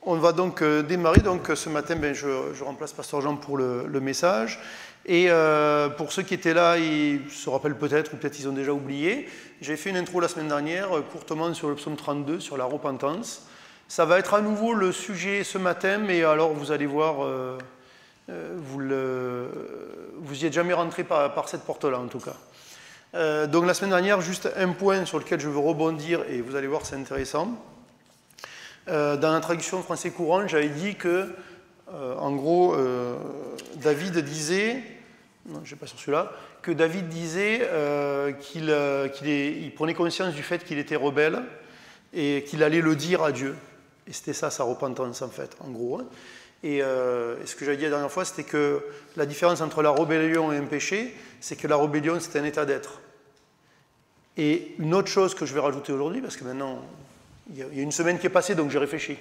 On va donc démarrer. Donc, ce matin, je remplace Pasteur Jean pour le message. Et pour ceux qui étaient là, ils se rappellent peut-être, ou peut-être ils ont déjà oublié, j'ai fait une intro la semaine dernière, courtement sur le psaume 32, sur la repentance. Ça va être à nouveau le sujet ce matin, mais alors vous allez voir, vous y êtes jamais rentré par cette porte-là en tout cas. Donc la semaine dernière, juste un point sur lequel je veux rebondir, et vous allez voir, c'est intéressant. Dans la traduction français courant, j'avais dit que, en gros, David disait, non, je ne sais pas sur celui-là, que David disait qu'il prenait conscience du fait qu'il était rebelle et qu'il allait le dire à Dieu. Et c'était ça, sa repentance, en fait, en gros. Et ce que j'avais dit la dernière fois, c'était que la différence entre la rébellion et un péché, c'est que la rébellion, c'est un état d'être. Et une autre chose que je vais rajouter aujourd'hui, parce que maintenant, il y a une semaine qui est passée, donc j'ai réfléchi,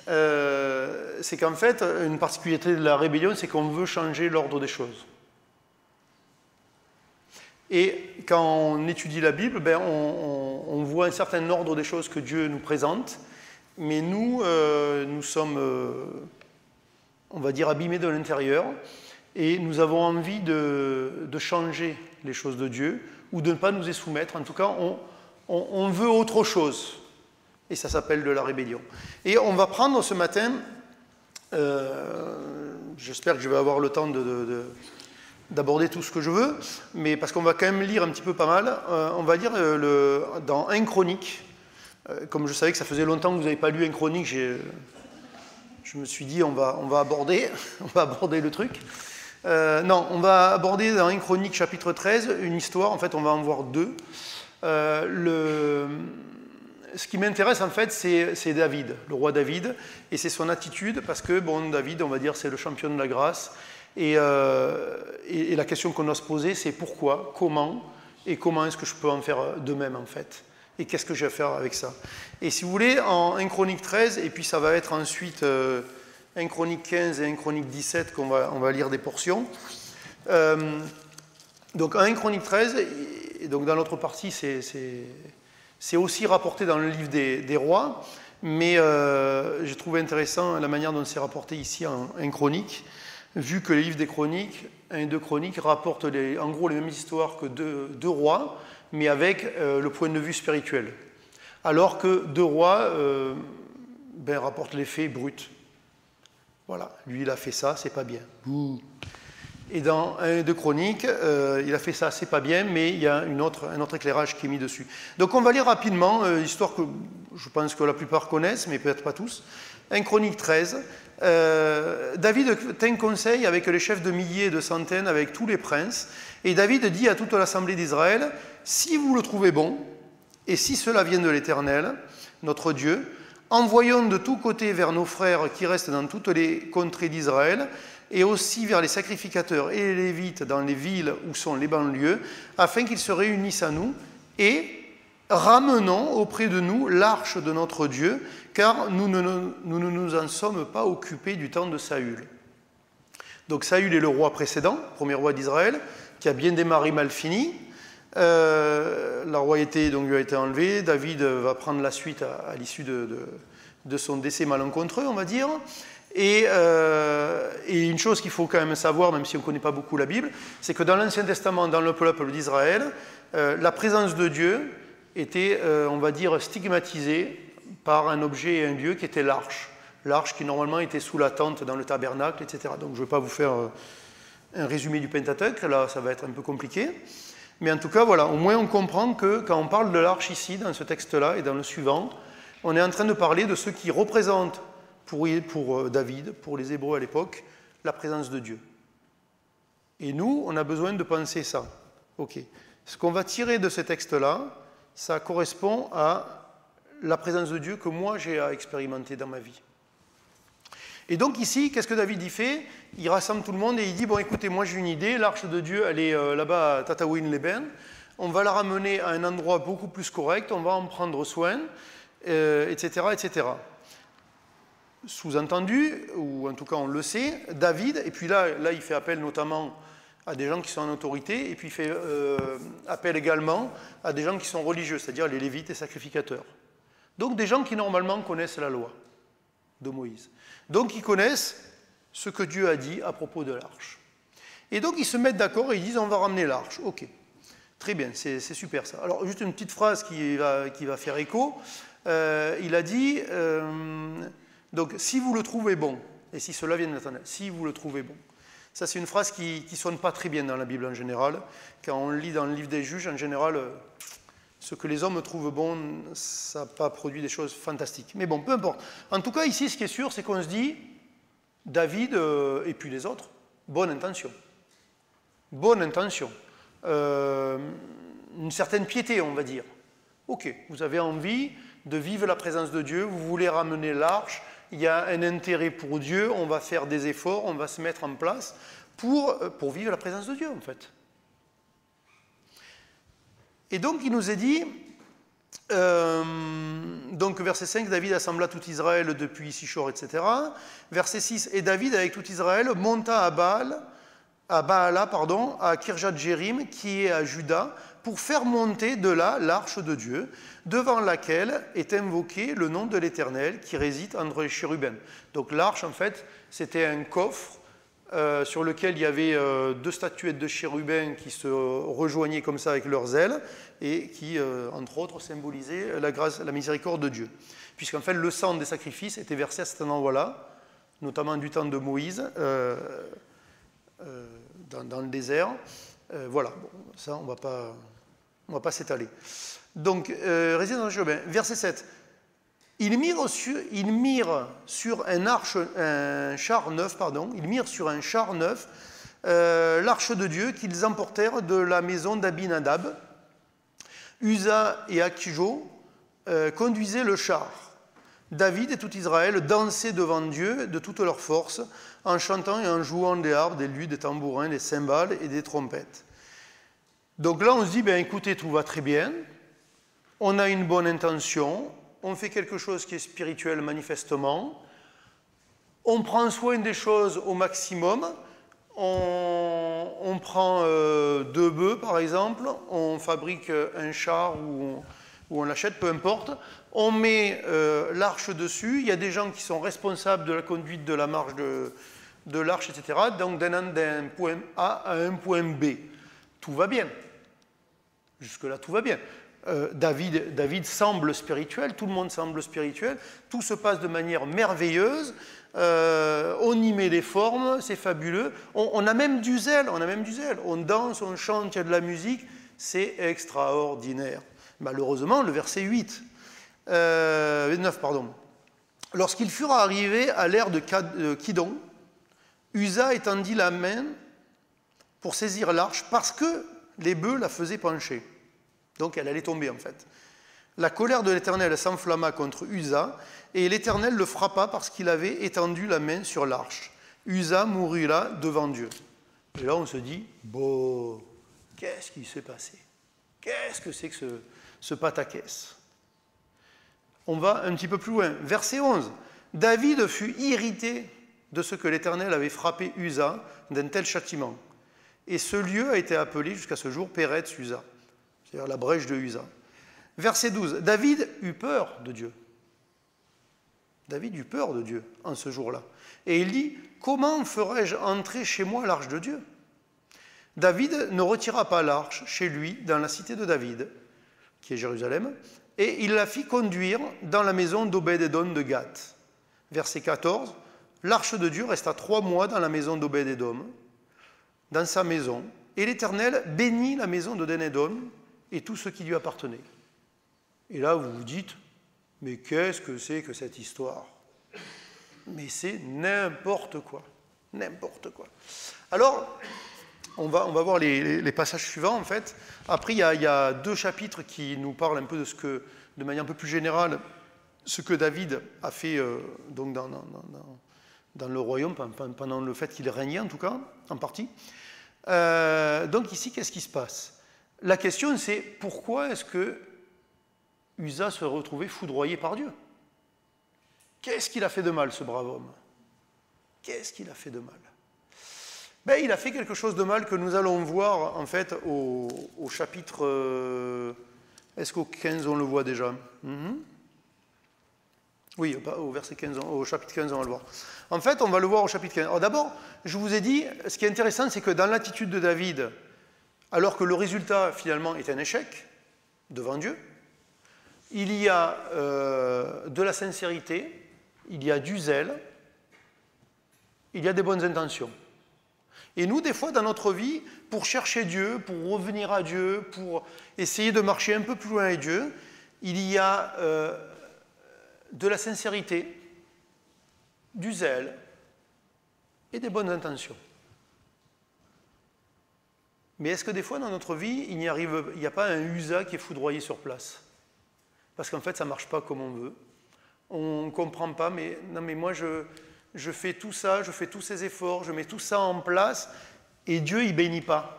c'est qu'en fait, une particularité de la rébellion, c'est qu'on veut changer l'ordre des choses. Et quand on étudie la Bible, on voit un certain ordre des choses que Dieu nous présente, mais nous sommes, on va dire, abîmés de l'intérieur, et nous avons envie de changer les choses de Dieu, ou de ne pas nous y soumettre. En tout cas, on veut autre chose. Et ça s'appelle de la rébellion. Et on va prendre ce matin, j'espère que je vais avoir le temps d'aborder tout ce que je veux, mais parce qu'on va quand même lire un petit peu pas mal, on va lire dans 1 Chronique. Comme je savais que ça faisait longtemps que vous n'avez pas lu 1 Chronique, je me suis dit on va aborder le truc. Non, on va aborder dans 1 Chronique chapitre 13 une histoire, en fait on va en voir deux. Ce qui m'intéresse en fait, c'est David, le roi David, et c'est son attitude, parce que bon, David, on va dire, c'est le champion de la grâce, et la question qu'on doit se poser, c'est pourquoi, comment, et comment est-ce que je peux en faire de même en fait, et qu'est-ce que je vais faire avec ça. Et si vous voulez, en 1 Chronique 13, et puis ça va être ensuite 1 Chronique 15 et 1 Chronique 17 qu'on va lire des portions. Donc en 1 Chronique 13, et donc dans l'autre partie, c'est aussi rapporté dans le livre des rois, mais j'ai trouvé intéressant la manière dont c'est rapporté ici en 1 Chronique, vu que les livres des Chroniques, 1 et 2 Chroniques, rapportent en gros les mêmes histoires que deux rois, mais avec le point de vue spirituel. Alors que 2 rois rapportent les faits bruts. Voilà, lui il a fait ça, c'est pas bien. Bouh. Et dans 1 et 2 Chroniques, il a fait ça, c'est pas bien, mais il y a un autre éclairage qui est mis dessus. Donc on va lire rapidement, histoire que je pense que la plupart connaissent, mais peut-être pas tous. 1 Chronique 13, David tint conseil avec les chefs de milliers et de centaines, avec tous les princes, et David dit à toute l'assemblée d'Israël, « Si vous le trouvez bon, et si cela vient de l'Éternel, notre Dieu, envoyons de tous côtés vers nos frères qui restent dans toutes les contrées d'Israël, et aussi vers les sacrificateurs et les Lévites dans les villes où sont les banlieues, afin qu'ils se réunissent à nous, et ramenons auprès de nous l'arche de notre Dieu, car nous ne nous en sommes pas occupés du temps de Saül. » Donc Saül est le roi précédent, premier roi d'Israël, qui a bien démarré mal fini. La royauté donc, lui a été enlevée. David va prendre la suite à l'issue de son décès malencontreux, on va dire. Et une chose qu'il faut quand même savoir, même si on ne connaît pas beaucoup la Bible, c'est que dans l'Ancien Testament, dans le peuple d'Israël, la présence de Dieu était, on va dire, stigmatisée par un objet et un lieu qui était l'arche. L'arche qui normalement était sous la tente dans le tabernacle, etc. Donc je ne vais pas vous faire un résumé du Pentateuque, là ça va être un peu compliqué. Mais en tout cas, voilà, au moins on comprend que quand on parle de l'arche ici, dans ce texte-là et dans le suivant, on est en train de parler de ce qui représente pour David, pour les Hébreux à l'époque, la présence de Dieu. Et nous, on a besoin de penser ça. Ok. Ce qu'on va tirer de ce texte-là, ça correspond à la présence de Dieu que moi j'ai à expérimenter dans ma vie. Et donc ici, qu'est-ce que David y fait? Il rassemble tout le monde et il dit, bon écoutez, moi j'ai une idée, l'arche de Dieu, elle est là-bas à Tataouine-les-Bains, on va la ramener à un endroit beaucoup plus correct, on va en prendre soin, etc., etc. Sous-entendu, ou en tout cas on le sait, David, et puis là il fait appel notamment à des gens qui sont en autorité, et puis il fait appel également à des gens qui sont religieux, c'est-à-dire les Lévites et sacrificateurs. Donc des gens qui normalement connaissent la loi. de Moïse. Donc ils connaissent ce que Dieu a dit à propos de l'arche. Et donc ils se mettent d'accord et ils disent on va ramener l'arche. Ok, très bien, c'est super ça. Alors juste une petite phrase qui va faire écho. Il a dit, donc si vous le trouvez bon, et si cela vient de l'Éternel, si vous le trouvez bon. Ça c'est une phrase qui ne sonne pas très bien dans la Bible en général. Quand on lit dans le livre des Juges, en général, ce que les hommes trouvent bon, ça n'a pas produit des choses fantastiques. Mais bon, peu importe. En tout cas, ici, ce qui est sûr, c'est qu'on se dit, David et puis les autres, bonne intention. Bonne intention. Une certaine piété, on va dire. Ok, vous avez envie de vivre la présence de Dieu, vous voulez ramener l'arche, il y a un intérêt pour Dieu, on va faire des efforts, on va se mettre en place pour vivre la présence de Dieu, en fait. Et donc, il nous est dit, donc verset 5, David assembla tout Israël depuis Sichor, etc. Verset 6, et David, avec tout Israël, monta à Baala, à Kirjat-Jérim, qui est à Juda, pour faire monter de là l'arche de Dieu, devant laquelle est invoqué le nom de l'Éternel, qui réside entre les chérubins. Donc l'arche, en fait, c'était un coffre sur lequel il y avait deux statuettes de chérubins qui se rejoignaient comme ça avec leurs ailes, et qui, entre autres, symbolisaient la grâce, la miséricorde de Dieu. Puisqu'en fait, le sang des sacrifices était versé à cet endroit-là, notamment du temps de Moïse, dans le désert. Voilà, bon, ça, on ne va pas s'étaler. Donc, résidence dans le chérubin. Verset 7. Ils mirent sur un char neuf, l'arche de Dieu qu'ils emportèrent de la maison d'Abinadab. Uza et Akijo conduisaient le char. David et tout Israël dansaient devant Dieu de toute leur force, en chantant et en jouant des harpes, des luths, des tambourins, des cymbales et des trompettes. Donc là, on se dit, ben, écoutez, tout va très bien, on a une bonne intention, on fait quelque chose qui est spirituel manifestement, on prend soin des choses au maximum, on prend 2 bœufs par exemple, on fabrique un char ou on l'achète, peu importe, on met l'arche dessus, il y a des gens qui sont responsables de la conduite de la marche de l'arche, etc. Donc d'un point A à un point B. Tout va bien. Jusque-là, tout va bien. David semble spirituel, tout le monde semble spirituel, tout se passe de manière merveilleuse, on y met des formes, c'est fabuleux, on a même du zèle, on danse, on chante, il y a de la musique, c'est extraordinaire. Malheureusement, le verset 9, pardon. Lorsqu'ils furent arrivés à l'ère de Kidon, Uza étendit la main pour saisir l'arche parce que les bœufs la faisaient pencher. Donc elle allait tomber en fait. La colère de l'Éternel s'enflamma contre Uza et l'Éternel le frappa parce qu'il avait étendu la main sur l'arche. Uza mourut là devant Dieu. Et là on se dit, bon, qu'est-ce qui s'est passé? Qu'est-ce que c'est que ce pataquès? On va un petit peu plus loin. Verset 11. David fut irrité de ce que l'Éternel avait frappé Uza d'un tel châtiment. Et ce lieu a été appelé jusqu'à ce jour Péretz Uza, c'est-à-dire la brèche de Uza. Verset 12. David eut peur de Dieu. David eut peur de Dieu en ce jour-là. Et il dit, comment ferai-je entrer chez moi l'arche de Dieu? David ne retira pas l'arche chez lui dans la cité de David, qui est Jérusalem, et il la fit conduire dans la maison d'Obed-Édom de Gath. Verset 14. L'arche de Dieu resta 3 mois dans la maison d'Obed-Édom, dans sa maison, et l'Éternel bénit la maison d'Obed-Édom et tout ce qui lui appartenait. Et là, vous vous dites, mais qu'est-ce que c'est que cette histoire? Mais c'est n'importe quoi. N'importe quoi. Alors, on va voir les passages suivants, en fait. Après, il y a 2 chapitres qui nous parlent un peu de ce que, de manière un peu plus générale, ce que David a fait donc dans le royaume, pendant le fait qu'il régnait, en tout cas, en partie. Donc ici, qu'est-ce qui se passe? La question, c'est pourquoi est-ce que Uza se retrouvait foudroyé par Dieu? Qu'est-ce qu'il a fait de mal, ce brave homme? Qu'est-ce qu'il a fait de mal? Ben, il a fait quelque chose de mal que nous allons voir, en fait, au chapitre... est-ce qu'au 15, on le voit déjà? Oui, au verset 15, au chapitre 15, on va le voir. En fait, on va le voir au chapitre 15. Alors d'abord, je vous ai dit, ce qui est intéressant, c'est que dans l'attitude de David, alors que le résultat, finalement, est un échec devant Dieu, il y a de la sincérité, il y a du zèle, il y a des bonnes intentions. Et nous, des fois, dans notre vie, pour chercher Dieu, pour revenir à Dieu, pour essayer de marcher un peu plus loin avec Dieu, il y a de la sincérité, du zèle et des bonnes intentions. Mais est-ce que des fois, dans notre vie, il n'y a pas un Usa qui est foudroyé sur place? Parce qu'en fait, ça ne marche pas comme on veut. On ne comprend pas, mais non, mais moi, je fais tout ça, je fais tous ces efforts, je mets tout ça en place, et Dieu, il ne bénit pas.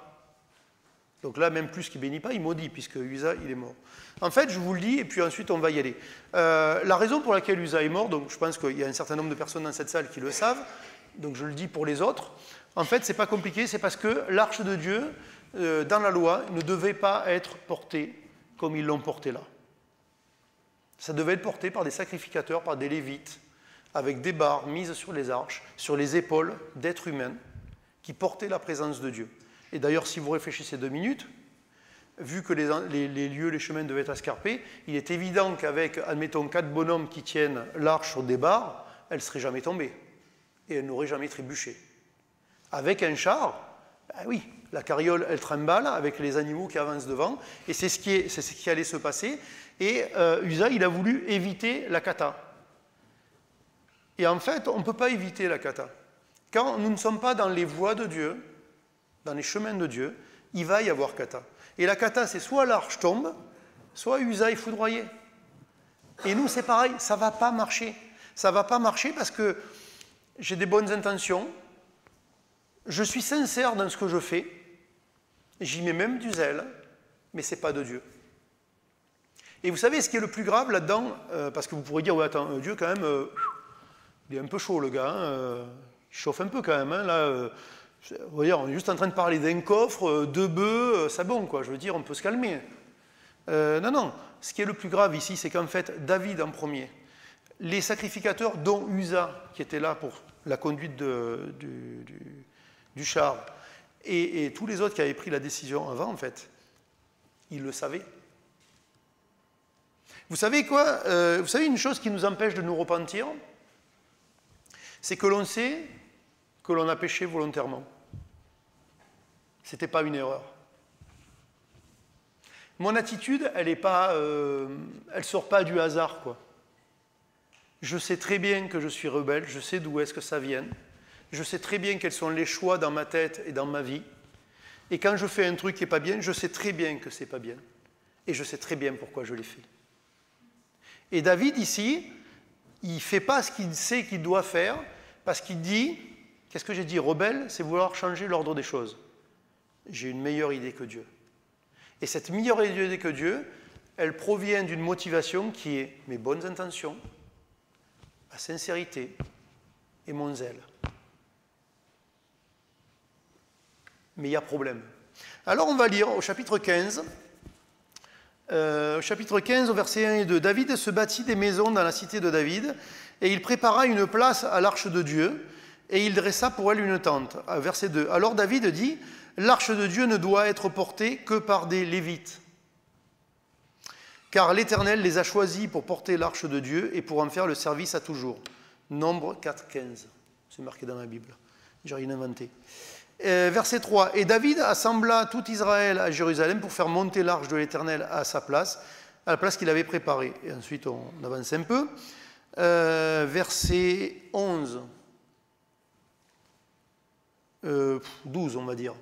Donc là, même plus qu'il ne bénit pas, il maudit, puisque Usa, il est mort. En fait, je vous le dis, et puis ensuite, on va y aller. La raison pour laquelle Usa est mort, donc je pense qu'il y a un certain nombre de personnes dans cette salle qui le savent, donc je le dis pour les autres, en fait, ce n'est pas compliqué, c'est parce que l'arche de Dieu, dans la loi, ne devait pas être portée comme ils l'ont portée là. Ça devait être porté par des sacrificateurs, par des lévites, avec des barres mises sur les arches, sur les épaules d'êtres humains qui portaient la présence de Dieu. Et d'ailleurs, si vous réfléchissez 2 minutes, vu que les lieux, les chemins devaient être escarpés, il est évident qu'avec, admettons, 4 bonhommes qui tiennent l'arche sur des barres, elle ne serait jamais tombée. Et elle n'aurait jamais trébuché. Avec un char, ben oui, la carriole, elle trimballe avec les animaux qui avancent devant, et c'est ce qui allait se passer. Et Usa, il a voulu éviter la kata. Et en fait, on ne peut pas éviter la kata. Quand nous ne sommes pas dans les voies de Dieu, dans les chemins de Dieu, il va y avoir kata. Et la kata, c'est soit l'arche tombe, soit Usa est foudroyé. Et nous, c'est pareil, ça ne va pas marcher. Ça ne va pas marcher parce que j'ai des bonnes intentions, je suis sincère dans ce que je fais, j'y mets même du zèle, mais ce n'est pas de Dieu. Et vous savez ce qui est le plus grave là-dedans, parce que vous pourrez dire, ouais, attends, Dieu quand même, il est un peu chaud le gars, il chauffe un peu quand même, là, vous voyez, on est juste en train de parler d'un coffre, 2 bœufs, c'est bon quoi, je veux dire, on peut se calmer. Non, ce qui est le plus grave ici, c'est qu'en fait, David en premier, les sacrificateurs, dont Usa, qui était là pour la conduite du char, et tous les autres qui avaient pris la décision avant, en fait, ils le savaient. Vous savez quoi? Vous savez une chose qui nous empêche de nous repentir? C'est que l'on sait que l'on a péché volontairement. Ce n'était pas une erreur. Mon attitude, elle ne sort pas du hasard, quoi. Je sais très bien que je suis rebelle, je sais d'où est-ce que ça vient, je sais très bien quels sont les choix dans ma tête et dans ma vie, et quand je fais un truc qui n'est pas bien, je sais très bien que ce n'est pas bien, et je sais très bien pourquoi je l'ai fait. Et David, ici, il ne fait pas ce qu'il sait qu'il doit faire, parce qu'il dit, qu'est-ce que j'ai dit? Rebelle, c'est vouloir changer l'ordre des choses. J'ai une meilleure idée que Dieu. Et cette meilleure idée que Dieu, elle provient d'une motivation qui est mes bonnes intentions, ma sincérité et mon zèle. Mais il y a problème. Alors on va lire au chapitre 15, au verset 1 et 2. David se bâtit des maisons dans la cité de David, et il prépara une place à l'arche de Dieu, et il dressa pour elle une tente. Verset 2. Alors David dit, l'arche de Dieu ne doit être portée que par des Lévites, car l'Éternel les a choisis pour porter l'arche de Dieu et pour en faire le service à toujours. Nombre 4, 15. C'est marqué dans la Bible. J'ai rien inventé. Verset 3. Et David assembla tout Israël à Jérusalem pour faire monter l'arche de l'Éternel à sa place, à la place qu'il avait préparée. Et ensuite, on avance un peu. Verset 11. 12, on va dire.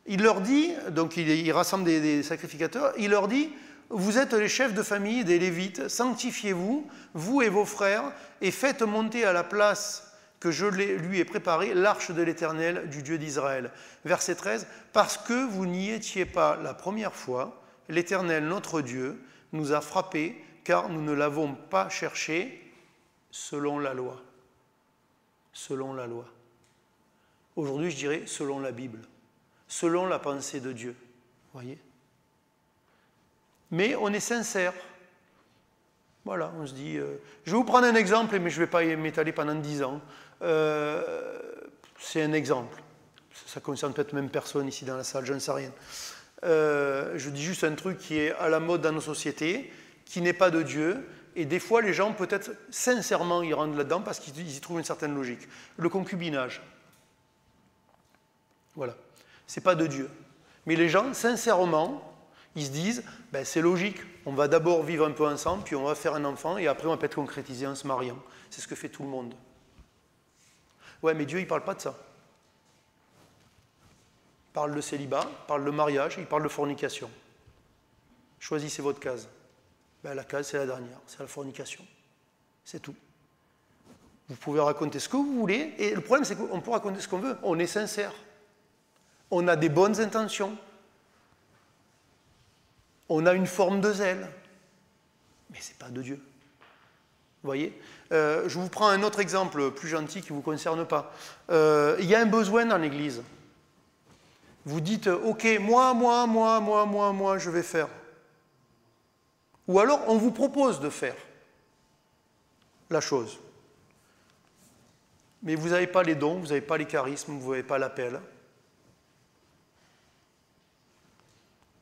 Il leur dit, donc il rassemble des sacrificateurs, il leur dit, vous êtes les chefs de famille des Lévites, sanctifiez-vous, vous et vos frères, et faites monter à la place que je lui ai préparée l'arche de l'Éternel, du Dieu d'Israël. Verset 13, parce que vous n'y étiez pas la première fois, l'Éternel, notre Dieu, nous a frappés, car nous ne l'avons pas cherché selon la loi. Selon la loi. Aujourd'hui, je dirais selon la Bible, selon la pensée de Dieu. Voyez ? Mais on est sincère. Voilà, on se dit... je vais vous prendre un exemple, mais je ne vais pas m'étaler pendant 10 ans. C'est un exemple. Ça concerne peut-être même personne ici dans la salle, je ne sais rien. Je dis juste un truc qui est à la mode dans nos sociétés, qui n'est pas de Dieu, et des fois les gens peut-être sincèrement y rentrent là-dedans parce qu'ils y trouvent une certaine logique. Le concubinage. Voilà. C'est pas de Dieu. Mais les gens, sincèrement, ils se disent, ben, c'est logique, on va d'abord vivre un peu ensemble, puis on va faire un enfant, et après on va peut-être concrétiser en se mariant. C'est ce que fait tout le monde. Ouais, mais Dieu, il ne parle pas de ça. Il parle de célibat, il parle de mariage, il parle de fornication. Choisissez votre case. Ben, la case, c'est la dernière, c'est la fornication. C'est tout. Vous pouvez raconter ce que vous voulez, et le problème, c'est qu'on peut raconter ce qu'on veut. On est sincère. On a des bonnes intentions. On a une forme de zèle. Mais ce n'est pas de Dieu. Vous voyez, je vous prends un autre exemple plus gentil qui ne vous concerne pas. Il y a un besoin dans l'Église. Vous dites, ok, moi, je vais faire. Ou alors, on vous propose de faire la chose. Mais vous n'avez pas les dons, vous n'avez pas les charismes, vous n'avez pas l'appel.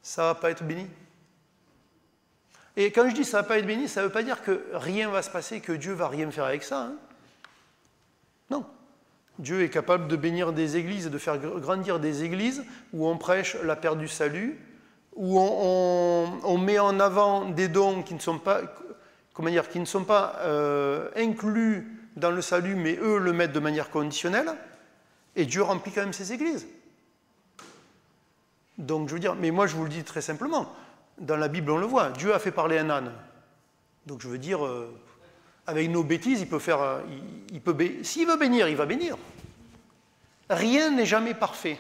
Ça ne va pas être béni. Et quand je dis ça ne va pas être béni, ça ne veut pas dire que rien ne va se passer, que Dieu ne va rien faire avec ça. Hein. Non. Dieu est capable de bénir des églises et de faire grandir des églises où on prêche la perte du salut, où on met en avant des dons qui ne sont pas, inclus dans le salut, mais eux le mettent de manière conditionnelle, et Dieu remplit quand même ses églises. Donc je veux dire, mais moi je vous le dis très simplement, dans la Bible on le voit, Dieu a fait parler un âne. Donc je veux dire, avec nos bêtises, s'il veut bénir, il va bénir. Rien n'est jamais parfait,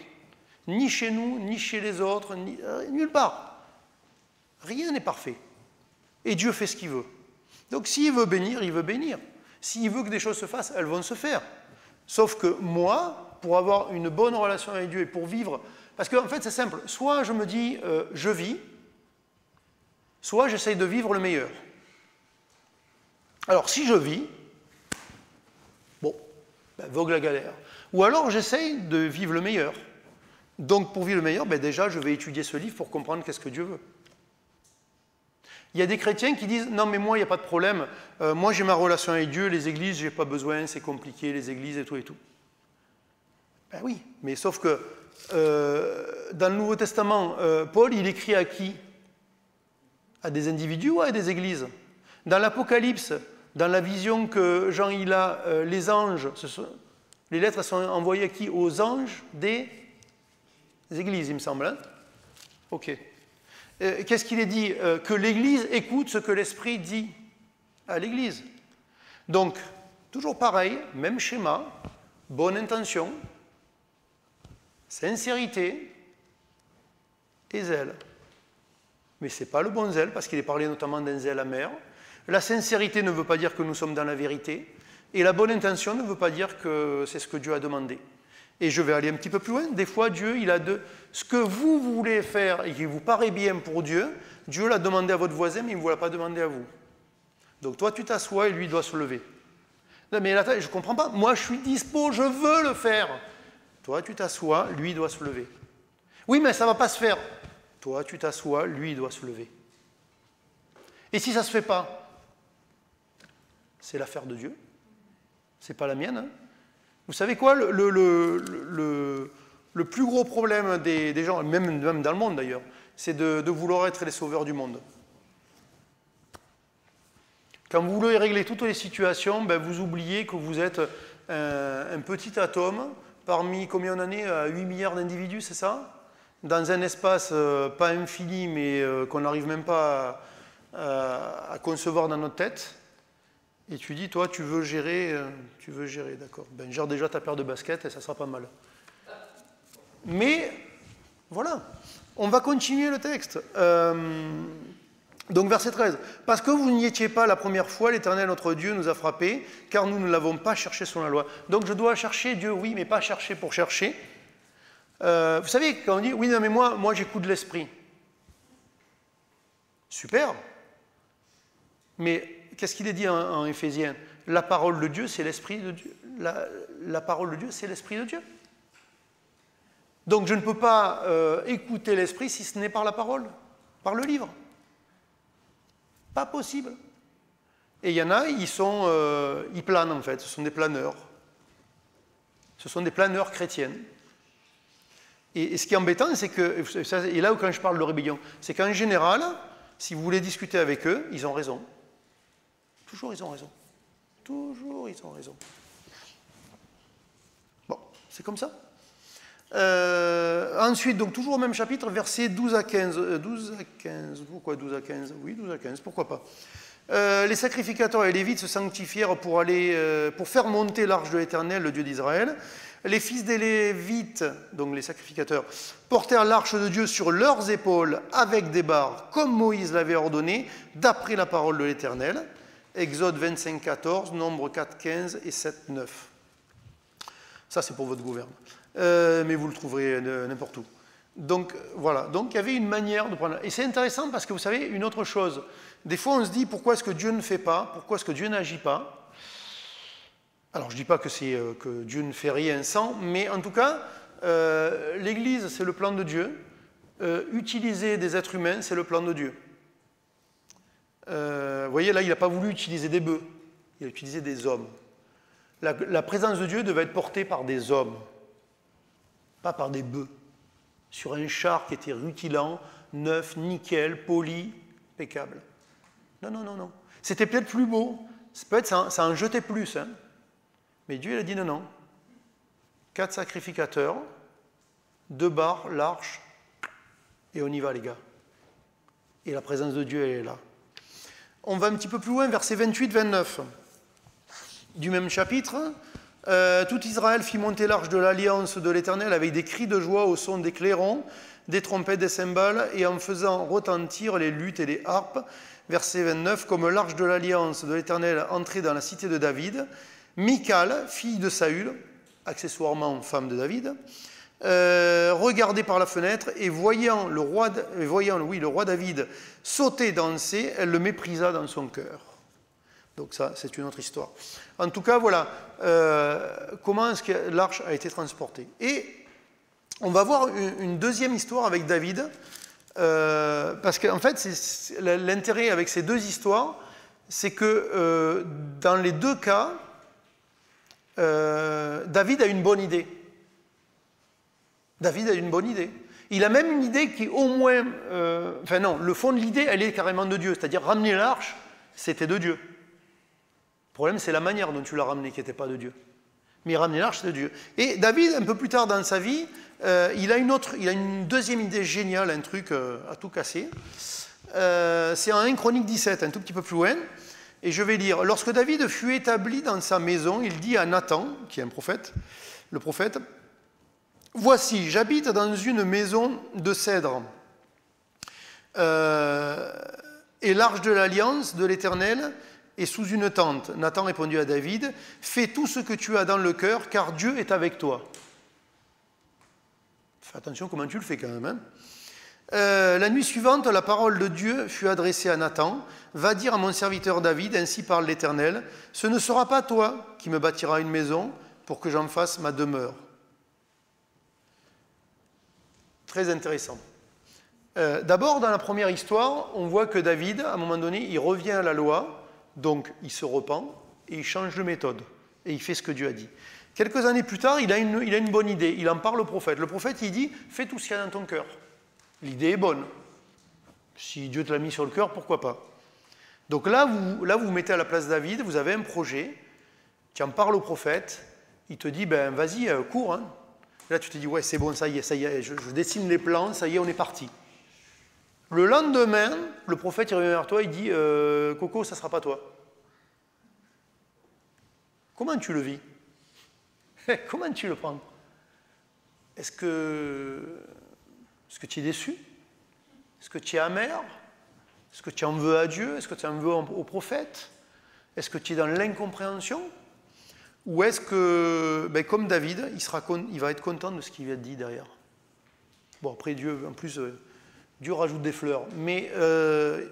ni chez nous, ni chez les autres, nulle part. Rien n'est parfait. Et Dieu fait ce qu'il veut. Donc s'il veut bénir, il veut bénir. S'il veut que des choses se fassent, elles vont se faire. Sauf que moi, pour avoir une bonne relation avec Dieu et pour vivre... Parce qu'en fait, c'est simple. Soit je me dis, je vis, soit j'essaye de vivre le meilleur. Alors, si je vis, bon, ben, vogue la galère. Ou alors, j'essaye de vivre le meilleur. Donc, pour vivre le meilleur, ben, déjà, je vais étudier ce livre pour comprendre qu'est-ce que Dieu veut. Il y a des chrétiens qui disent, non, mais moi, il n'y a pas de problème. Moi, j'ai ma relation avec Dieu, les églises, je n'ai pas besoin, c'est compliqué, les églises et tout et tout. Ben oui, mais sauf que dans le Nouveau Testament, Paul, il écrit à qui? À des individus ou à des églises? Dans l'Apocalypse, dans la vision que Jean il a, les anges, les lettres sont envoyées à qui? Aux anges des églises, il me semble. Hein? Ok. Qu'est-ce qu'il est dit? Que l'Église écoute ce que l'Esprit dit à l'Église. Donc, toujours pareil, même schéma, bonne intention, sincérité et zèle. Mais ce n'est pas le bon zèle, parce qu'il est parlé notamment d'un zèle amer. La sincérité ne veut pas dire que nous sommes dans la vérité, et la bonne intention ne veut pas dire que c'est ce que Dieu a demandé. Et je vais aller un petit peu plus loin. Des fois, Dieu, il a ce que vous voulez faire et qui vous paraît bien pour Dieu, Dieu l'a demandé à votre voisin, mais il ne vous l'a pas demandé à vous. Donc toi, tu t'assois et lui doit se lever. Non, mais là, je ne comprends pas. Moi, je suis dispo, je veux le faire. Toi, tu t'assois, lui doit se lever. Oui, mais ça ne va pas se faire. Toi, tu t'assois, lui doit se lever. Et si ça ne se fait pas, c'est l'affaire de Dieu. Ce n'est pas la mienne. Hein. Vous savez quoi, le plus gros problème des gens, même dans le monde d'ailleurs, c'est de vouloir être les sauveurs du monde. Quand vous voulez régler toutes les situations, ben vous oubliez que vous êtes un petit atome parmi, combien on en est, 8 milliards d'individus, c'est ça? Dans un espace pas infini, mais qu'on n'arrive même pas à concevoir dans notre tête. Et tu dis, toi, tu veux gérer, d'accord. Ben, gère déjà ta paire de baskets et ça sera pas mal. Mais, voilà, on va continuer le texte. Donc, verset 13. Parce que vous n'y étiez pas la première fois, l'Éternel, notre Dieu, nous a frappés, car nous ne l'avons pas cherché selon la loi. Donc, je dois chercher Dieu, oui, mais pas chercher pour chercher. Vous savez, quand on dit, oui, non, mais moi j'écoute l'Esprit. Super. Mais qu'est-ce qu'il est dit en Éphésiens? La parole de Dieu, c'est l'Esprit de Dieu. La parole de Dieu, c'est l'Esprit de Dieu. Donc je ne peux pas écouter l'Esprit si ce n'est par la parole, par le livre. Pas possible. Et il y en a, ils planent en fait, ce sont des planeurs. Ce sont des planeurs chrétiens. Et ce qui est embêtant, c'est que, et là où quand je parle de rébellion, c'est qu'en général, si vous voulez discuter avec eux, ils ont raison. Toujours ils ont raison. Toujours ils ont raison. Bon, c'est comme ça. Ensuite, donc toujours au même chapitre, versets 12 à 15. 12 à 15, pourquoi 12 à 15? Oui, 12 à 15, pourquoi pas. Les sacrificateurs et les Lévites se sanctifièrent pour faire monter l'arche de l'Éternel, le Dieu d'Israël. Les fils des Lévites, donc les sacrificateurs, portèrent l'arche de Dieu sur leurs épaules avec des barres, comme Moïse l'avait ordonné, d'après la parole de l'Éternel. Exode 25, 14, Nombre 4, 15 et 7, 9. Ça, c'est pour votre gouverne. Mais vous le trouverez n'importe où. Donc, voilà. Donc, il y avait une manière de prendre... Et c'est intéressant parce que, vous savez, une autre chose. Des fois, on se dit, pourquoi est-ce que Dieu ne fait pas? Pourquoi est-ce que Dieu n'agit pas? Alors, je ne dis pas que Dieu ne fait rien sans, mais en tout cas, l'Église, c'est le plan de Dieu. Utiliser des êtres humains, c'est le plan de Dieu. Vous voyez, là, il n'a pas voulu utiliser des bœufs. Il a utilisé des hommes. La présence de Dieu devait être portée par des hommes, pas par des bœufs. Sur un char qui était rutilant, neuf, nickel, poli, impeccable. Non, non, non, non. C'était peut-être plus beau. Peut-être ça en jetait plus. Hein. Mais Dieu, il a dit non, non. 4 sacrificateurs, 2 barres, l'arche, et on y va, les gars. Et la présence de Dieu, elle est là. On va un petit peu plus loin, versets 28-29. Du même chapitre. Tout Israël fit monter l'arche de l'alliance de l'Éternel avec des cris de joie au son des clairons, des trompettes, des cymbales, et en faisant retentir les luttes et les harpes. Verset 29, comme l'arche de l'alliance de l'Éternel entrait dans la cité de David, Michal, fille de Saül, accessoirement femme de David, regardait par la fenêtre et voyant le roi David sauter, danser, elle le méprisa dans son cœur. Donc ça, c'est une autre histoire. En tout cas, voilà comment est-ce que l'arche a été transportée. Et on va voir une deuxième histoire avec David, parce qu'en fait, l'intérêt avec ces deux histoires, c'est que dans les deux cas, David a une bonne idée. David a une bonne idée. Il a même une idée qui, au moins... enfin non, le fond de l'idée, elle est carrément de Dieu. C'est-à-dire, ramener l'arche, c'était de Dieu. Le problème, c'est la manière dont tu l'as ramené qui n'était pas de Dieu. Mais ramener l'arche, c'est de Dieu. Et David, un peu plus tard dans sa vie, il a une deuxième idée géniale, un truc à tout casser. C'est en 1 Chronique 17, un tout petit peu plus loin. Et je vais lire. Lorsque David fut établi dans sa maison, il dit à Nathan, qui est un prophète, le prophète, « Voici, j'habite dans une maison de cèdre, et l'arche de l'alliance de l'Éternel est sous une tente. » Nathan répondit à David, « Fais tout ce que tu as dans le cœur, car Dieu est avec toi. » Fais attention comment tu le fais quand même. Hein. La nuit suivante, la parole de Dieu fut adressée à Nathan. « Va dire à mon serviteur David, ainsi parle l'Éternel, ce ne sera pas toi qui me bâtiras une maison pour que j'en fasse ma demeure. » Très intéressant. D'abord, dans la première histoire, on voit que David, à un moment donné, il revient à la loi, donc il se repent, et il change de méthode, et il fait ce que Dieu a dit. Quelques années plus tard, il a une bonne idée, il en parle au prophète. Le prophète, il dit, fais tout ce qu'il y a dans ton cœur. L'idée est bonne. Si Dieu te l'a mis sur le cœur, pourquoi pas. Donc là, vous vous mettez à la place de David, vous avez un projet, tu en parles au prophète, il te dit, ben vas-y, cours. Hein. Là, tu te dis, ouais, c'est bon, ça y est, je dessine les plans, ça y est, on est parti. Le lendemain, le prophète il revient vers toi, il dit, Coco, ça ne sera pas toi. Comment tu le vis? Comment tu le prends? Est-ce que tu es déçu? Est-ce que tu es amer? Est-ce que tu en veux à Dieu? Est-ce que tu en veux au prophète? Est-ce que tu es dans l'incompréhension? Ou est-ce que, ben, comme David, il va être content de ce qu'il a dit derrière? Bon, après, Dieu, en plus, Dieu rajoute des fleurs. Mais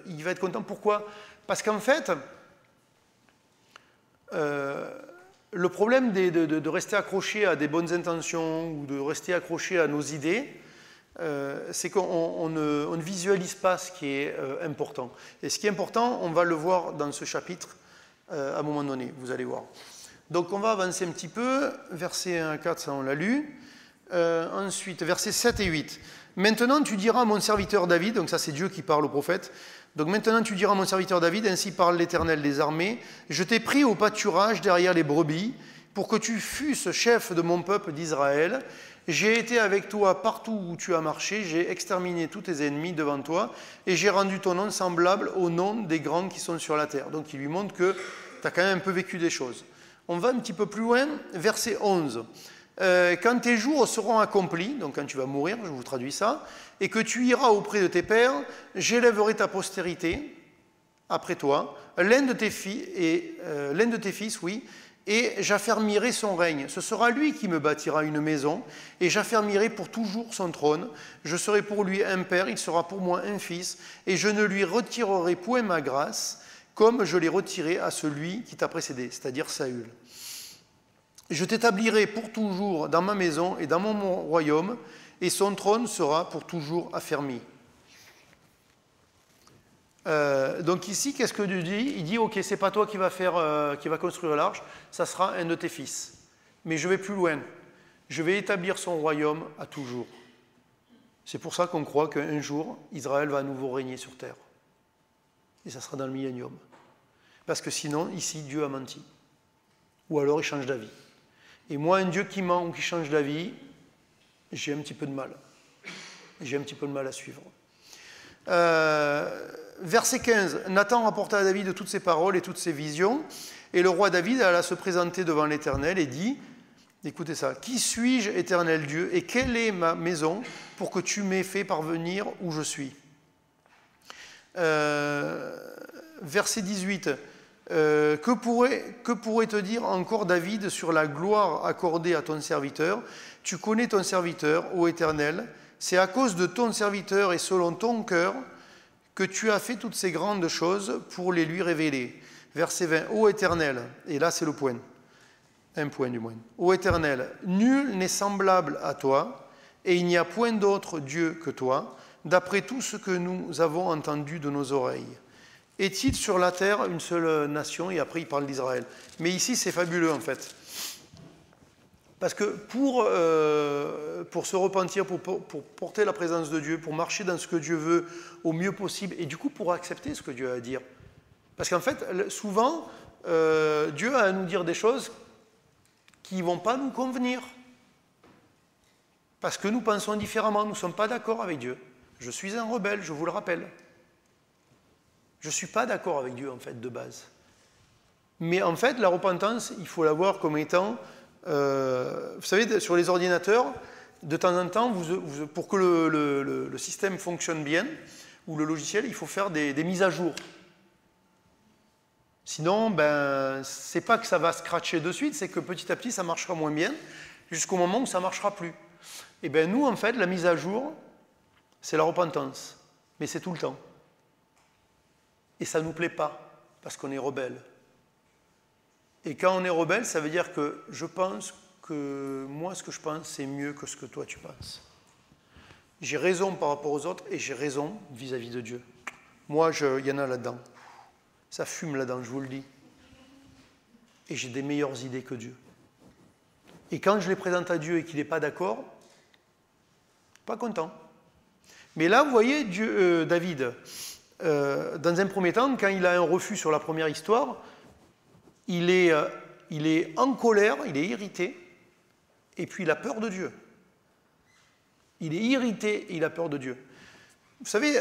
il va être content. Pourquoi? Parce qu'en fait, Le problème de rester accroché à des bonnes intentions ou de rester accroché à nos idées, c'est qu'on ne visualise pas ce qui est important. Et ce qui est important, on va le voir dans ce chapitre à un moment donné, vous allez voir. Donc on va avancer un petit peu, versets 1 à 4, ça on l'a lu. Ensuite, versets 7 et 8. Maintenant tu diras à mon serviteur David, donc ça c'est Dieu qui parle au prophète, donc maintenant tu diras à mon serviteur David, ainsi parle l'Éternel des armées, je t'ai pris au pâturage derrière les brebis, pour que tu fusses chef de mon peuple d'Israël. J'ai été avec toi partout où tu as marché, j'ai exterminé tous tes ennemis devant toi, et j'ai rendu ton nom semblable au nom des grands qui sont sur la terre. Donc il lui montre que tu as quand même un peu vécu des choses. On va un petit peu plus loin, verset 11. Quand tes jours seront accomplis, donc quand tu vas mourir, je vous traduis ça, et que tu iras auprès de tes pères, j'élèverai ta postérité après toi, l'un de tes fils, oui, et j'affermirai son règne. Ce sera lui qui me bâtira une maison, et j'affermirai pour toujours son trône. Je serai pour lui un père, il sera pour moi un fils, et je ne lui retirerai point ma grâce, comme je l'ai retiré à celui qui t'a précédé, c'est-à-dire Saül. Je t'établirai pour toujours dans ma maison et dans mon royaume, et son trône sera pour toujours affermi. Donc ici, qu'est-ce que Dieu dit? Il dit, ok, c'est pas toi qui va construire l'arche, ça sera un de tes fils. Mais je vais plus loin. Je vais établir son royaume à toujours. C'est pour ça qu'on croit qu'un jour, Israël va à nouveau régner sur terre. Et ça sera dans le millénium. Parce que sinon, ici, Dieu a menti. Ou alors il change d'avis. Et moi, un Dieu qui ment ou qui change d'avis, j'ai un petit peu de mal. J'ai un petit peu de mal à suivre. Verset 15. Nathan rapporta à David toutes ses paroles et toutes ses visions. Et le roi David alla se présenter devant l'Éternel et dit, écoutez ça, « Qui suis-je, Éternel Dieu, et quelle est ma maison pour que tu m'aies fait parvenir où je suis ?» Verset 18. Que pourrait te dire encore David sur la gloire accordée à ton serviteur? Tu connais ton serviteur, ô Éternel, c'est à cause de ton serviteur et selon ton cœur que tu as fait toutes ces grandes choses pour les lui révéler. Verset 20, ô Éternel, et là c'est le point, un point du moins. Ô Éternel, nul n'est semblable à toi, et il n'y a point d'autre Dieu que toi, d'après tout ce que nous avons entendu de nos oreilles. Est-il sur la terre une seule nation? Et après, il parle d'Israël. Mais ici, c'est fabuleux, en fait. Parce que pour se repentir, pour porter la présence de Dieu, pour marcher dans ce que Dieu veut au mieux possible, et du coup, pour accepter ce que Dieu a à dire. Parce qu'en fait, souvent, Dieu a à nous dire des choses qui ne vont pas nous convenir. Parce que nous pensons différemment, nous ne sommes pas d'accord avec Dieu. Je suis un rebelle, je vous le rappelle. Je ne suis pas d'accord avec Dieu, en fait, de base. Mais en fait, la repentance, il faut la voir comme étant... vous savez, sur les ordinateurs, de temps en temps, pour que le système fonctionne bien, ou le logiciel, il faut faire des mises à jour. Sinon, c'est pas que ça va scratcher de suite, c'est que petit à petit, ça marchera moins bien, jusqu'au moment où ça ne marchera plus. Et bien nous, en fait, la mise à jour, c'est la repentance. Mais c'est tout le temps. Et ça ne nous plaît pas, parce qu'on est rebelle. Et quand on est rebelle, ça veut dire que je pense que moi, ce que je pense, c'est mieux que ce que toi, tu penses. J'ai raison par rapport aux autres, et j'ai raison vis-à-vis de Dieu. Moi, il y en a là-dedans. Ça fume là-dedans, je vous le dis. Et j'ai des meilleures idées que Dieu. Et quand je les présente à Dieu et qu'il n'est pas d'accord, pas content. Mais là, vous voyez, David... dans un premier temps, quand il a un refus sur la première histoire, il est en colère, il est irrité, et puis il a peur de Dieu. Il est irrité et il a peur de Dieu. Vous savez,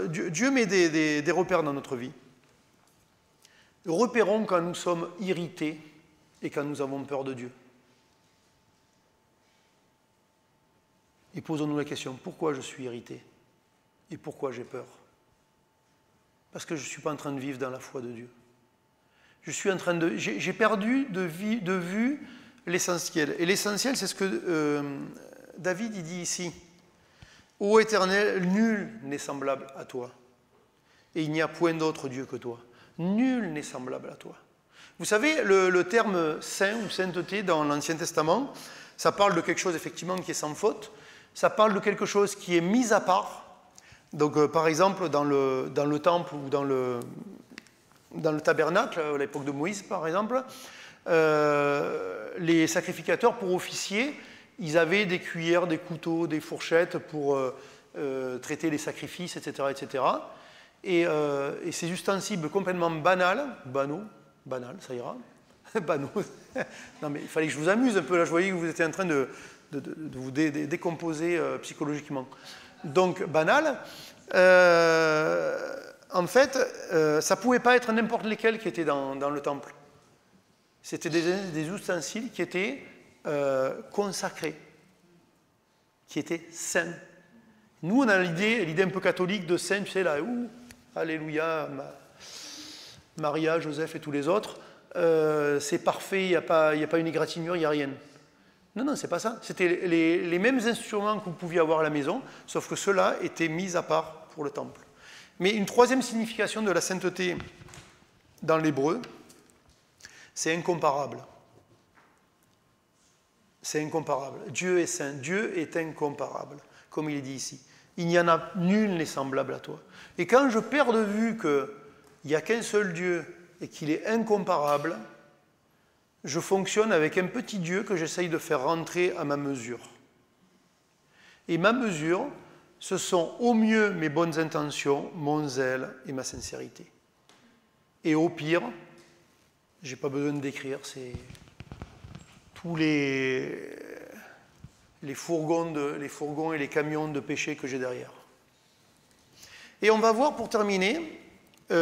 Dieu met des repères dans notre vie. Repérons quand nous sommes irrités et quand nous avons peur de Dieu. Et posons-nous la question, pourquoi je suis irrité? Et pourquoi j'ai peur? Parce que je ne suis pas en train de vivre dans la foi de Dieu. J'ai perdu de vue l'essentiel. Et l'essentiel, c'est ce que David il dit ici. Ô Éternel, nul n'est semblable à toi. Et il n'y a point d'autre Dieu que toi. Nul n'est semblable à toi. Vous savez, le terme saint ou sainteté dans l'Ancien Testament, ça parle de quelque chose effectivement qui est sans faute, ça parle de quelque chose qui est mis à part. Donc par exemple dans le temple ou dans le tabernacle, à l'époque de Moïse par exemple, les sacrificateurs pour officier, ils avaient des cuillères, des couteaux, des fourchettes pour traiter les sacrifices, etc. etc. Et ces ustensiles complètement banals, banal, ça ira, banaux. Non mais il fallait que je vous amuse un peu, là je voyais que vous étiez en train de vous décomposer psychologiquement. Donc banal, en fait, ça ne pouvait pas être n'importe lesquels qui étaient dans le temple. C'était des ustensiles qui étaient consacrés, qui étaient saints. Nous, on a l'idée un peu catholique de saint, tu sais, là, alléluia, Maria, Joseph et tous les autres, c'est parfait, il n'y a pas une égratignure, il n'y a rien. Non, non, c'est pas ça. C'était les mêmes instruments que vous pouviez avoir à la maison, sauf que ceux-là étaient mis à part pour le temple. Mais une troisième signification de la sainteté dans l'hébreu, c'est incomparable. C'est incomparable. Dieu est saint, Dieu est incomparable, comme il est dit ici. Il n'y en a nul n'est semblable à toi. Et quand je perds de vue qu'il n'y a qu'un seul Dieu et qu'il est incomparable, je fonctionne avec un petit Dieu que j'essaye de faire rentrer à ma mesure. Et ma mesure, ce sont au mieux mes bonnes intentions, mon zèle et ma sincérité. Et au pire, je n'ai pas besoin de décrire, c'est tous les fourgons et les camions de péché que j'ai derrière. Et on va voir pour terminer il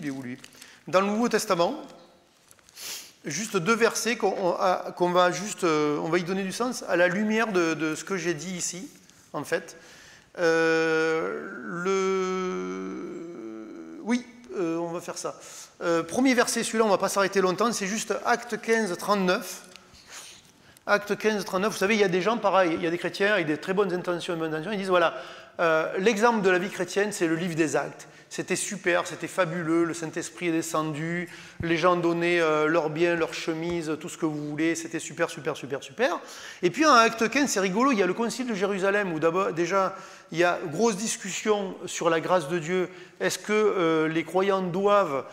est où lui ? Dans le Nouveau Testament, juste deux versets on va y donner du sens à la lumière de ce que j'ai dit ici, en fait. On va faire ça. Premier verset, celui-là, on ne va pas s'arrêter longtemps, c'est juste Acte 15, 39. Acte 15, 39, vous savez, il y a des gens pareils, il y a des chrétiens avec des très bonnes intentions, ils disent, voilà, l'exemple de la vie chrétienne, c'est le livre des Actes. C'était super, c'était fabuleux, le Saint-Esprit est descendu, les gens donnaient leurs biens, leurs chemises, tout ce que vous voulez, c'était super, super, super, super. Et puis en Acte 15, c'est rigolo, il y a le concile de Jérusalem, où d'abord, déjà, il y a grosse discussion sur la grâce de Dieu. Est-ce que les croyants doivent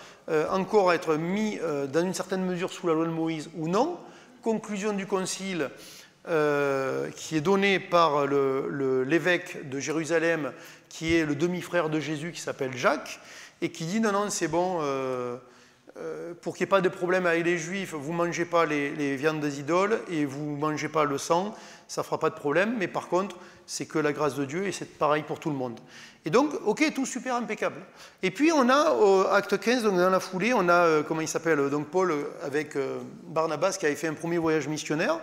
encore être mis dans une certaine mesure sous la loi de Moïse ou non ? Conclusion du concile qui est donnée par l'évêque de Jérusalem, qui est le demi-frère de Jésus, qui s'appelle Jacques, et qui dit non, c'est bon, pour qu'il n'y ait pas de problème avec les Juifs, vous ne mangez pas les viandes des idoles et vous ne mangez pas le sang, ça ne fera pas de problème, mais par contre, c'est que la grâce de Dieu et c'est pareil pour tout le monde. Et donc, ok, tout super impeccable. Et puis on a, au acte 15, donc dans la foulée, on a, comment il s'appelle, donc Paul avec Barnabas qui avait fait un premier voyage missionnaire.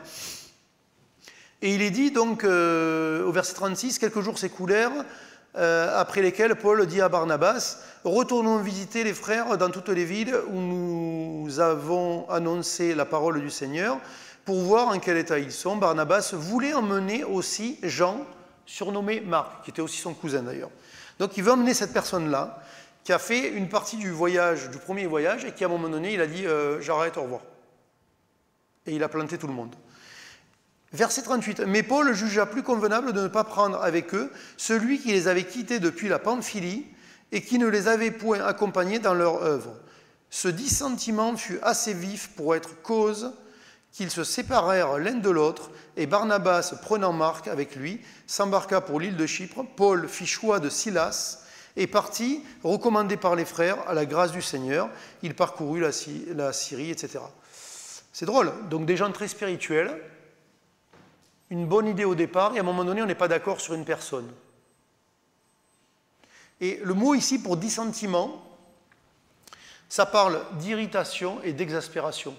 Et il est dit donc au verset 36, quelques jours s'écoulèrent, après lesquels Paul dit à Barnabas, retournons visiter les frères dans toutes les villes où nous avons annoncé la parole du Seigneur, pour voir en quel état ils sont. Barnabas voulait emmener aussi Jean, surnommé Marc, qui était aussi son cousin d'ailleurs. Donc il veut emmener cette personne-là, qui a fait une partie du voyage, du premier voyage, et qui à un moment donné, il a dit j'arrête, au revoir. Et il a planté tout le monde. Verset 38. Mais Paul jugea plus convenable de ne pas prendre avec eux celui qui les avait quittés depuis la Pamphylie et qui ne les avait point accompagnés dans leur œuvre. Ce dissentiment fut assez vif pour être cause qu'ils se séparèrent l'un de l'autre, et Barnabas, prenant Marc avec lui, s'embarqua pour l'île de Chypre. Paul fit choix de Silas et partit, recommandé par les frères, à la grâce du Seigneur. Il parcourut la Syrie, etc. C'est drôle. Donc des gens très spirituels, une bonne idée au départ, et à un moment donné, on n'est pas d'accord sur une personne. Et le mot ici pour dissentiment, ça parle d'irritation et d'exaspération.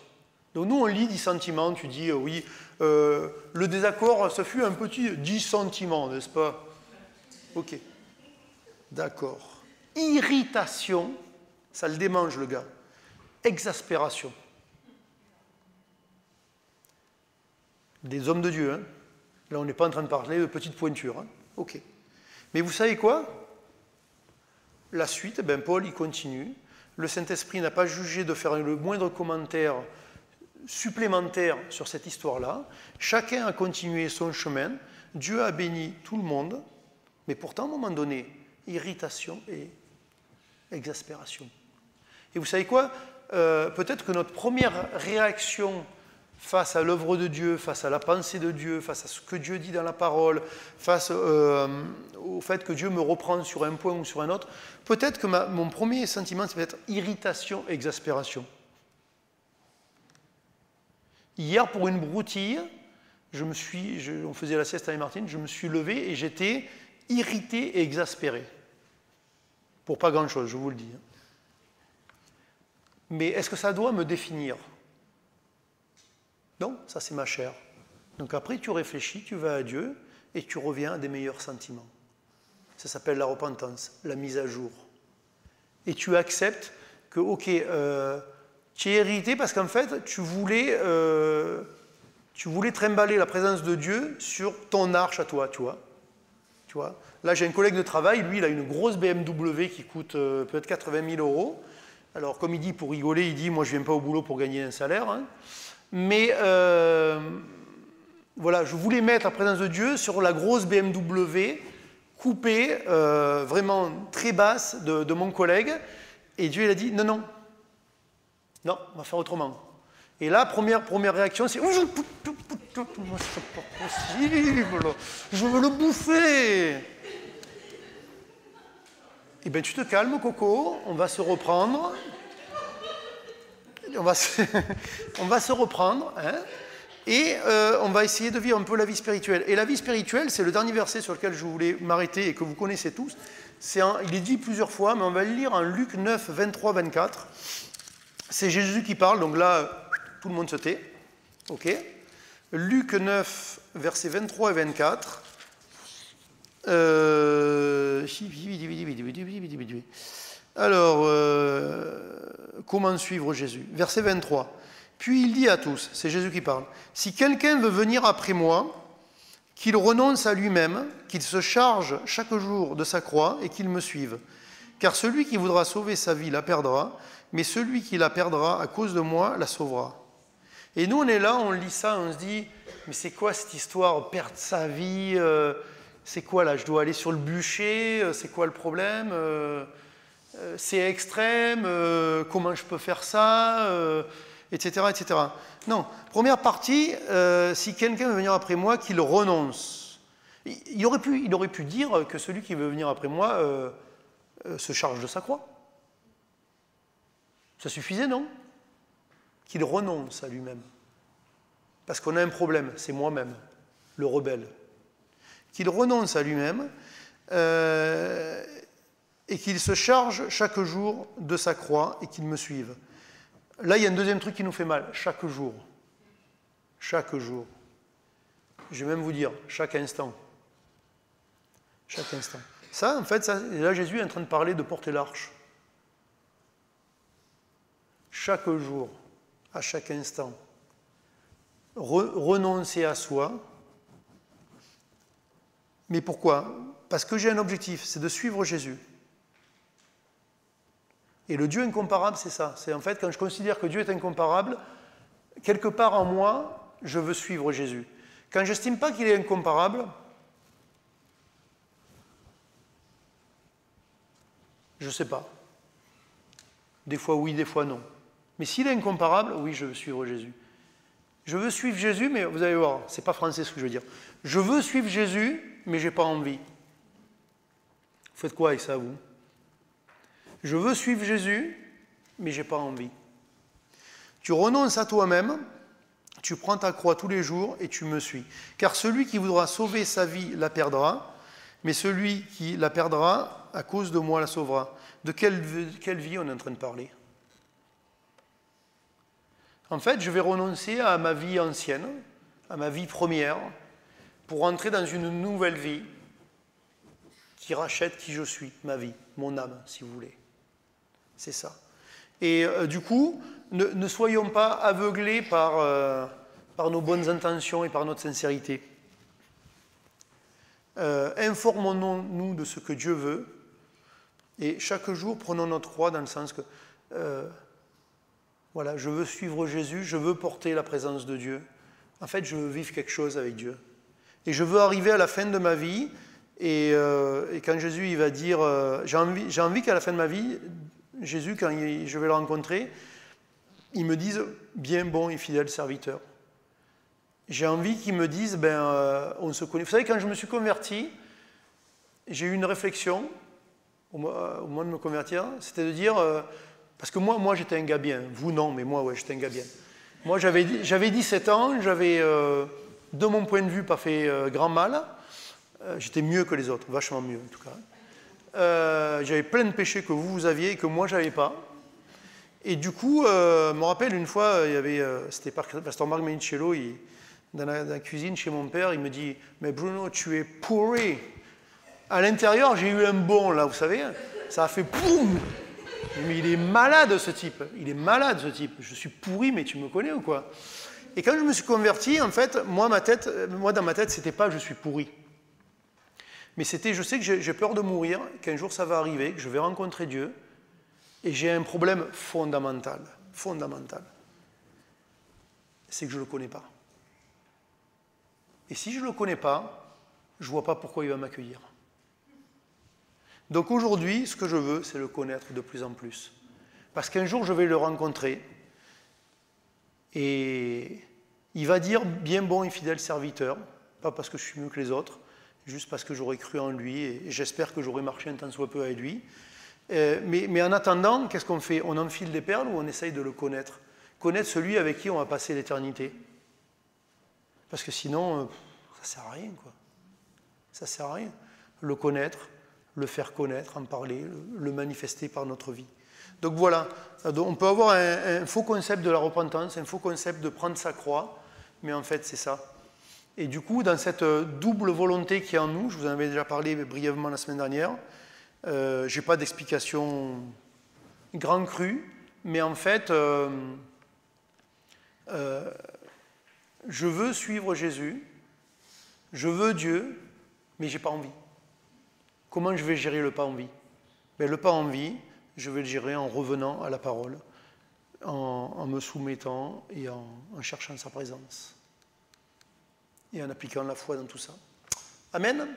Donc nous, on lit dissentiment, tu dis, oui, le désaccord, ça fut un petit dissentiment, n'est-ce pas? Ok, d'accord. Irritation, ça le démange, le gars. Exaspération. Des hommes de Dieu, hein. Là, on n'est pas en train de parler de petites pointures. Hein. Ok. Mais vous savez quoi? La suite, Paul, il continue. le Saint-Esprit n'a pas jugé de faire le moindre commentaire supplémentaire sur cette histoire-là. Chacun a continué son chemin. Dieu a béni tout le monde. Mais pourtant, à un moment donné, irritation et exaspération. Et vous savez quoi? Peut-être que notre première réaction face à l'œuvre de Dieu, face à la pensée de Dieu, face à ce que Dieu dit dans la parole, face au fait que Dieu me reprend sur un point ou sur un autre, peut-être que mon premier sentiment, c'est peut-être irritation, exaspération. Hier, pour une broutille, on faisait la sieste avec Martine, je me suis levé et j'étais irrité et exaspéré. Pour pas grand-chose, je vous le dis. Mais est-ce que ça doit me définir? Non, ça c'est ma chair. Donc après, tu réfléchis, tu vas à Dieu et tu reviens à des meilleurs sentiments. Ça s'appelle la repentance, la mise à jour. Et tu acceptes que, ok, tu es irrité parce qu'en fait, tu voulais trimballer la présence de Dieu sur ton arche à toi, tu vois. Là, j'ai un collègue de travail, lui, il a une grosse BMW qui coûte peut-être 80 000 euros. Alors, comme il dit, pour rigoler, il dit, moi, je ne viens pas au boulot pour gagner un salaire. Hein. Mais, voilà, je voulais mettre la présence de Dieu sur la grosse BMW coupée, vraiment très basse de mon collègue. Et Dieu, il a dit, non, on va faire autrement. Et là, première réaction, c'est, c'est pas possible, je veux le bouffer. Eh bien, tu te calmes, Coco, on va se reprendre. On va se reprendre, hein, et on va essayer de vivre un peu la vie spirituelle. Et la vie spirituelle, c'est le dernier verset sur lequel je voulais m'arrêter et que vous connaissez tous. Il est dit plusieurs fois, mais on va le lire en Luc 9, 23, 24. C'est Jésus qui parle, donc là, tout le monde se tait. Ok. Luc 9, versets 23 et 24. Alors, comment suivre Jésus? Verset 23. Puis il dit à tous, c'est Jésus qui parle, « Si quelqu'un veut venir après moi, qu'il renonce à lui-même, qu'il se charge chaque jour de sa croix et qu'il me suive. Car celui qui voudra sauver sa vie la perdra, mais celui qui la perdra à cause de moi la sauvera. » Et nous, on est là, on lit ça, on se dit, mais c'est quoi cette histoire, perdre sa vie, c'est quoi là, je dois aller sur le bûcher, c'est quoi le problème, c'est extrême, comment je peux faire ça, etc., etc. Non, première partie, si quelqu'un veut venir après moi, qu'il renonce. Il aurait pu dire que celui qui veut venir après moi se charge de sa croix. Ça suffisait, non? Qu'il renonce à lui-même. Parce qu'on a un problème, c'est moi-même, le rebelle. Qu'il renonce à lui-même et qu'il se charge chaque jour de sa croix et qu'il me suive. Là, il y a un deuxième truc qui nous fait mal, chaque jour. Chaque jour. Je vais même vous dire, chaque instant. Chaque instant. Ça, en fait, là, Jésus est en train de parler de porter l'arche. Chaque jour, à chaque instant. Renoncer à soi. Mais pourquoi? Parce que j'ai un objectif, c'est de suivre Jésus. Et le Dieu incomparable, c'est ça. C'est en fait, quand je considère que Dieu est incomparable, quelque part en moi, je veux suivre Jésus. Quand je n'estime pas qu'il est incomparable, je ne sais pas. Des fois oui, des fois non. Mais s'il est incomparable, oui, je veux suivre Jésus. Je veux suivre Jésus, mais vous allez voir, c'est pas français ce que je veux dire. Je veux suivre Jésus, mais j'ai pas envie. Vous faites quoi avec ça, vous? Je veux suivre Jésus, mais j'ai pas envie. Tu renonces à toi-même, tu prends ta croix tous les jours et tu me suis. Car celui qui voudra sauver sa vie la perdra, mais celui qui la perdra à cause de moi la sauvera. De quelle vie on est en train de parler? En fait, je vais renoncer à ma vie ancienne, à ma vie première, pour entrer dans une nouvelle vie qui rachète qui je suis, ma vie, mon âme, si vous voulez. C'est ça. Et du coup, ne soyons pas aveuglés par nos bonnes intentions et par notre sincérité. Informons-nous de ce que Dieu veut, et chaque jour, prenons notre croix dans le sens que voilà, je veux suivre Jésus, je veux porter la présence de Dieu. En fait, je veux vivre quelque chose avec Dieu. Et je veux arriver à la fin de ma vie, et quand Jésus il va dire, j'ai envie qu'à la fin de ma vie, Jésus, quand je vais le rencontrer, il me dise, bien bon et fidèle serviteur. J'ai envie qu'il me dise, on se connaît. Vous savez, quand je me suis converti, j'ai eu une réflexion, au moment de me convertir, c'était de dire, parce que moi j'étais un gars bien, vous non, mais moi, ouais, j'étais un gars bien. Moi, j'avais 17 ans, j'avais, de mon point de vue, pas fait grand mal. J'étais mieux que les autres, vachement mieux en tout cas. J'avais plein de péchés que vous aviez et que moi, j'avais pas. Et du coup, je me rappelle une fois, c'était Pasteur Marc Menicello, dans la cuisine chez mon père, il me dit « Mais Bruno, tu es pourri !» À l'intérieur, j'ai eu un bond, là, vous savez, ça a fait boum. Mais il est malade, ce type. Il est malade, ce type. Je suis pourri, mais tu me connais ou quoi? Et quand je me suis converti, en fait, moi dans ma tête, c'était pas « je suis pourri ». Mais c'était « je sais que j'ai peur de mourir, qu'un jour ça va arriver, que je vais rencontrer Dieu, et j'ai un problème fondamental, c'est que je ne le connais pas. Et si je ne le connais pas, je ne vois pas pourquoi il va m'accueillir. Donc aujourd'hui, ce que je veux, c'est le connaître de plus en plus. Parce qu'un jour, je vais le rencontrer et il va dire « bien bon et fidèle serviteur », pas parce que je suis mieux que les autres, juste parce que j'aurais cru en lui et j'espère que j'aurais marché un tant soit peu avec lui. Mais en attendant, qu'est-ce qu'on fait? On enfile des perles ou on essaye de le connaître? Connaître celui avec qui on va passer l'éternité. Parce que sinon, ça ne sert à rien, quoi. Ça ne sert à rien. Le connaître, le faire connaître, en parler, le manifester par notre vie. Donc voilà, on peut avoir un faux concept de la repentance, un faux concept de prendre sa croix, mais en fait c'est ça. Et du coup, dans cette double volonté qui est en nous, je vous en avais déjà parlé brièvement la semaine dernière, je n'ai pas d'explication grand crue, mais en fait, je veux suivre Jésus, je veux Dieu, mais je n'ai pas envie. Comment je vais gérer le pas envie? Le pas envie, je vais le gérer en revenant à la parole, en me soumettant et en cherchant sa présence. Et en appliquant la foi dans tout ça. Amen.